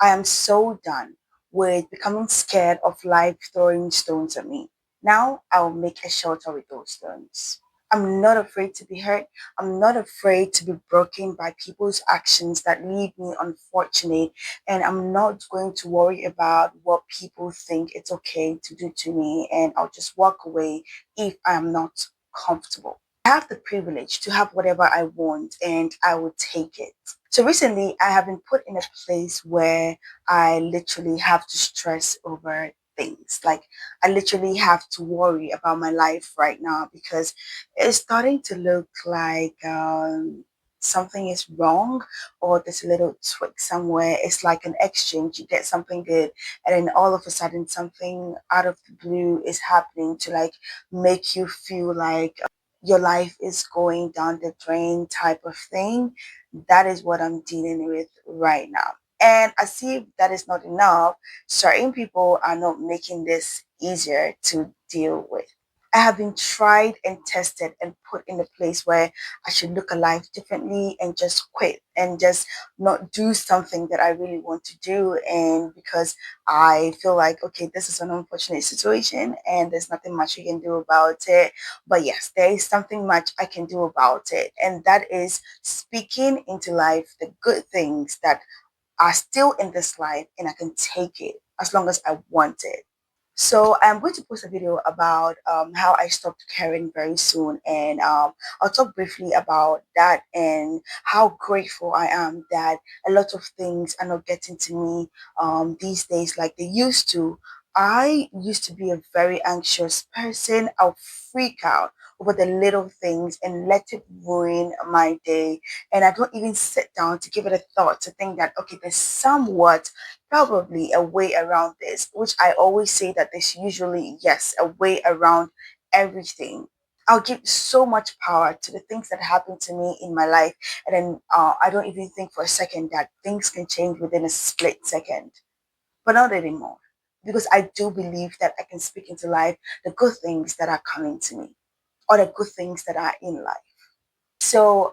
I am so done with becoming scared of life throwing stones at me. Now I'll make a shelter with those stones. I'm not afraid to be hurt. I'm not afraid to be broken by people's actions that leave me unfortunate. And I'm not going to worry about what people think it's okay to do to me. And I'll just walk away if I'm not comfortable. I have the privilege to have whatever I want and I will take it. So recently, I have been put in a place where I literally have to stress over things. Like, I literally have to worry about my life right now because it's starting to look like something is wrong or there's a little twig somewhere. It's like an exchange. You get something good, and then all of a sudden, something out of the blue is happening to like make you feel like your life is going down the drain type of thing. That is what I'm dealing with right now. And I see that is not enough. Certain people are not making this easier to deal with. I have been tried and tested and put in a place where I should look at life differently and just quit and just not do something that I really want to do. And because I feel like, okay, this is an unfortunate situation and there's nothing much you can do about it. But yes, there is something much I can do about it. And that is speaking into life the good things that are still in this life and I can take it as long as I want it. So I'm going to post a video about how I stopped caring very soon, and I'll talk briefly about that and how grateful I am that a lot of things are not getting to me these days like they used to. I used to be a very anxious person. I'll freak out over the little things and let it ruin my day. And I don't even sit down to give it a thought to think that, okay, there's somewhat probably a way around this, which I always say that there's usually, yes, a way around everything. I'll give so much power to the things that happen to me in my life. And then I don't even think for a second that things can change within a split second. But not anymore. Because I do believe that I can speak into life the good things that are coming to me or the good things that are in life. So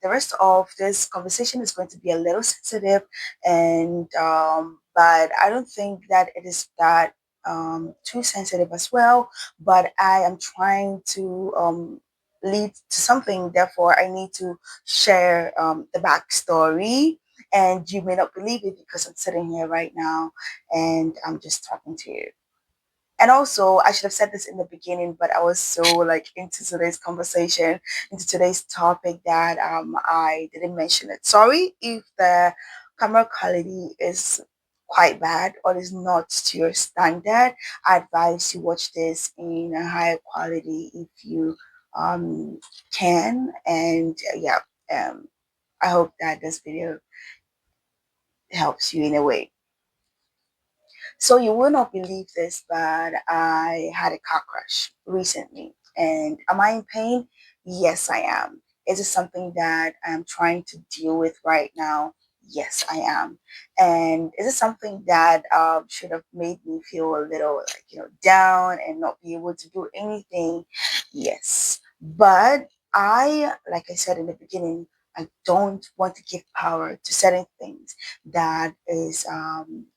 the rest of this conversation is going to be a little sensitive, and but I don't think that it is that too sensitive as well. But I am trying to lead to something. Therefore, I need to share the backstory. And you may not believe it because I'm sitting here right now and I'm just talking to you. And also, I should have said this in the beginning, but I was so like into today's conversation, into today's topic that I didn't mention it. Sorry if the camera quality is quite bad or is not to your standard. I advise you watch this in a higher quality if you um, can. And um, I hope that this video helps you in a way. So you will not believe this, but I had a car crash recently. And am I in pain? Yes, I am. Is it something that I'm trying to deal with right now? Yes, I am. And is it something that should have made me feel a little like, down and not be able to do anything? Yes. But like I said in the beginning, I don't want to give power to certain things that is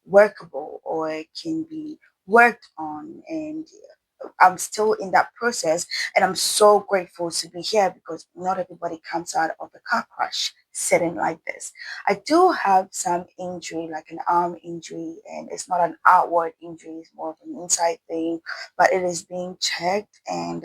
workable or can be worked on. And I'm still in that process. And I'm so grateful to be here because not everybody comes out of a car crash sitting like this. I do have some injury, like an arm injury, and it's not an outward injury, it's more of an inside thing, but it is being checked and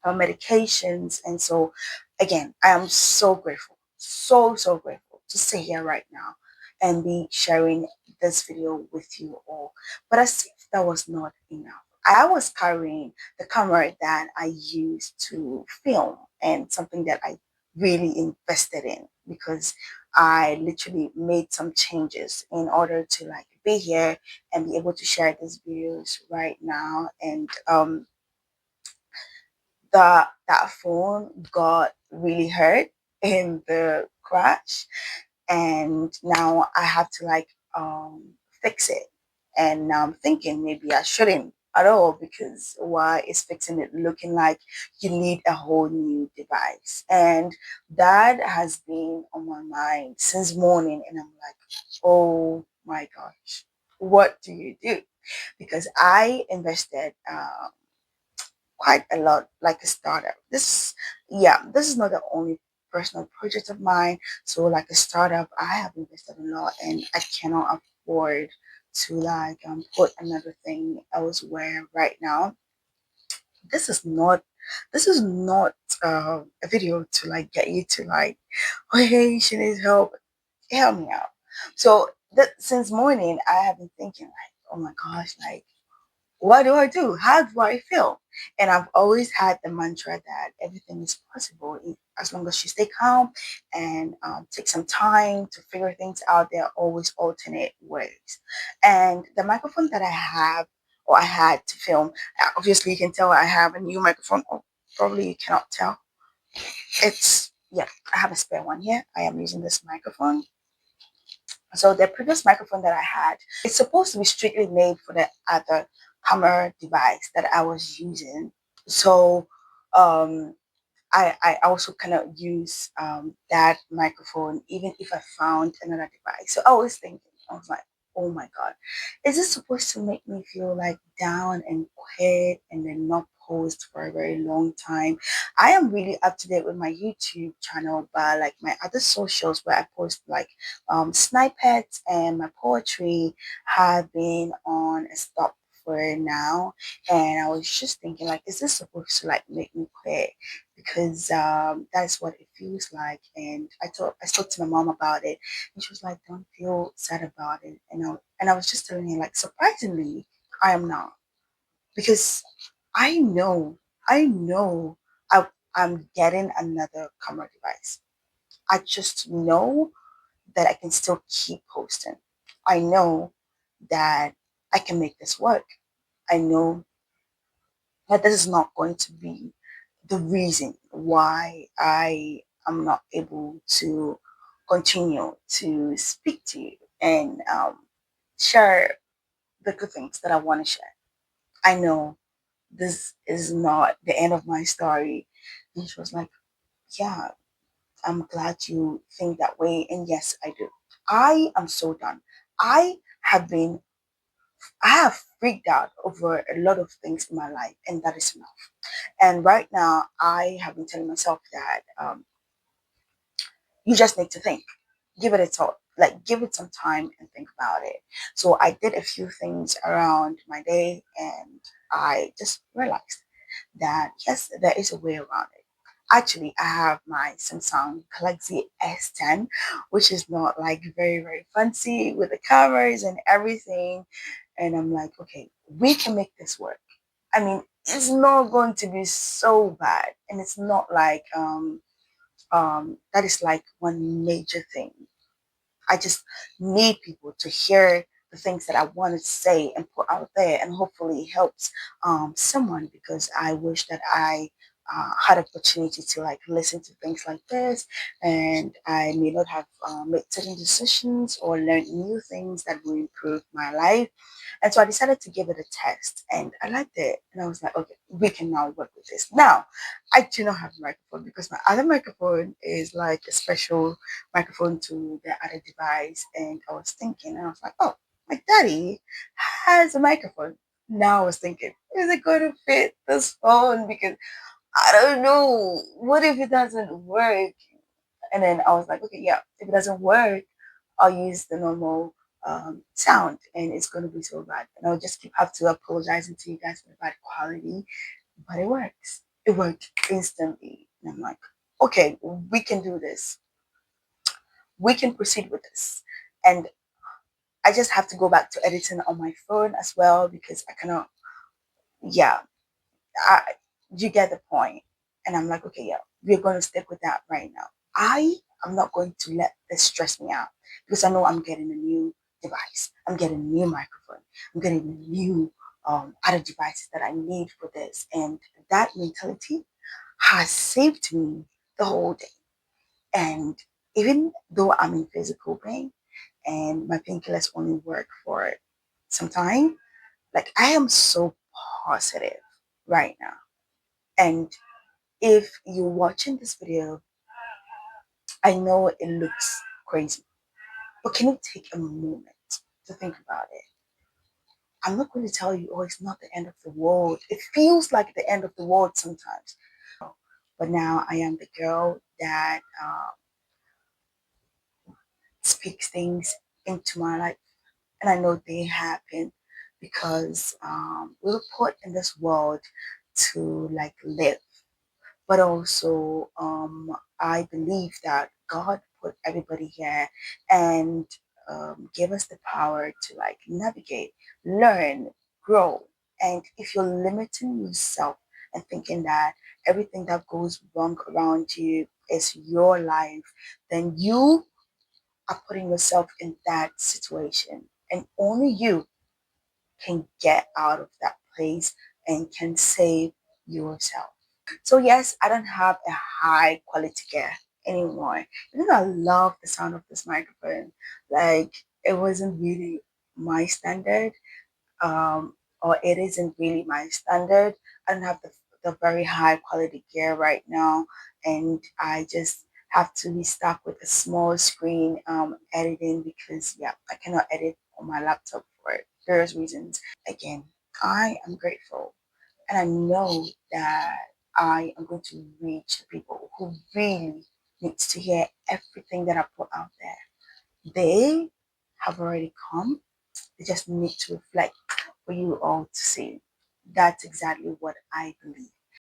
medications. And so, again, I am so grateful, so grateful to sit here right now and be sharing this video with you all. But as if that was not enough, I was carrying the camera that I used to film and something that I really invested in because I literally made some changes in order to like be here and be able to share these videos right now. And that phone got really hurt in the crash, and now I have to like fix it. And now I'm thinking maybe I shouldn't at all, because why is fixing it looking like you need a whole new device? And that has been on my mind since morning, and I'm like, oh my gosh, what do you do? Because I invested quite a lot, like a startup. This is not the only personal project of mine. So like a startup, I have invested a lot, and I cannot afford to put another thing elsewhere right now. This is not this is not a video to like get you to like, oh hey, she needs help me out. So that since morning I have been thinking like, oh my gosh, like what do I do? How do I feel? And I've always had the mantra that everything is possible as long as you stay calm and take some time to figure things out. There are always alternate ways. And the microphone that I have, or I had to film, obviously you can tell I have a new microphone, or probably you cannot tell. Yeah, I have a spare one here. I am using this microphone. So the previous microphone that I had, it's supposed to be strictly made for the other camera device that I was using. So um, I also cannot use that microphone even if I found another device. So I was thinking, I was like, oh my God, is this supposed to make me feel like down and quiet and then not post for a very long time? I am really up to date with my YouTube channel, but like my other socials where I post like snippets and my poetry have been on a stop for now. And I was just thinking like, is this supposed to like make me quit? Because that's what it feels like. And I spoke to my mom about it, and she was like, "Don't feel sad about it." And I was just telling her like, surprisingly, I am not, because I know, I know, I, I'm getting another camera device. I just know that I can still keep posting. I know that I can make this work. I know that this is not going to be the reason why I am not able to continue to speak to you and share the good things that I want to share. I know this is not the end of my story. And she was like, yeah, I'm glad you think that way. And yes, I do. I am so done. I have been, I have freaked out over a lot of things in my life, and that is enough. And right now, I have been telling myself that you just need to think, give it a thought, like give it some time and think about it. So I did a few things around my day, and I just realized that yes, there is a way around it. Actually, I have my Samsung Galaxy S10, which is not like very, very fancy with the cameras and everything. And I'm like, okay, we can make this work. I mean, it's not going to be so bad. And it's not like that is like one major thing. I just need people to hear the things that I want to say and put out there, and hopefully it helps someone, because I wish that I had opportunity to like listen to things like this, and I may not have made certain decisions or learned new things that will improve my life. And so I decided to give it a test, and I liked it. And I was like, okay, we can now work with this. Now, I do not have a microphone because my other microphone is like a special microphone to the other device. And I was thinking, and I was like, oh, my daddy has a microphone. Now I was thinking, is it going to fit this phone? Because I don't know. What if it doesn't work? And then I was like, okay, yeah, if it doesn't work, I'll use the normal sound, and it's going to be so bad. And I'll just keep have to apologizing to you guys for the bad quality, but it works. It worked instantly. And I'm like, okay, we can do this. We can proceed with this. And I just have to go back to editing on my phone as well, because I cannot, yeah, I, you get the point. And I'm like, okay, yeah, we're going to stick with that right now. I am not going to let this stress me out, because I know I'm getting a new device. I'm getting a new microphone. I'm getting a new other devices that I need for this. And that mentality has saved me the whole day. And even though I'm in physical pain and my painkillers only work for some time, like I am so positive right now. And if you're watching this video, I know it looks crazy, but can you take a moment to think about it? I'm not going to tell you, oh, it's not the end of the world. It feels like the end of the world sometimes. But now I am the girl that speaks things into my life. And I know they happen because we were put in this world to like live. But also, I believe that God put everybody here and give us the power to like navigate, learn, grow. And if you're limiting yourself and thinking that everything that goes wrong around you is your life, then you are putting yourself in that situation. And only you can get out of that place and can save yourself. So yes, I don't have a high quality gear anymore. Because I love the sound of this microphone. Like it wasn't really my standard, or it isn't really my standard. I don't have the very high quality gear right now, and I just have to be stuck with a small screen editing because yeah, I cannot edit on my laptop for various reasons. Again, I am grateful and I know that I am going to reach people who really needs to hear everything that I put out there. They have already come. They just need to reflect for you all to see. That's exactly what I believe.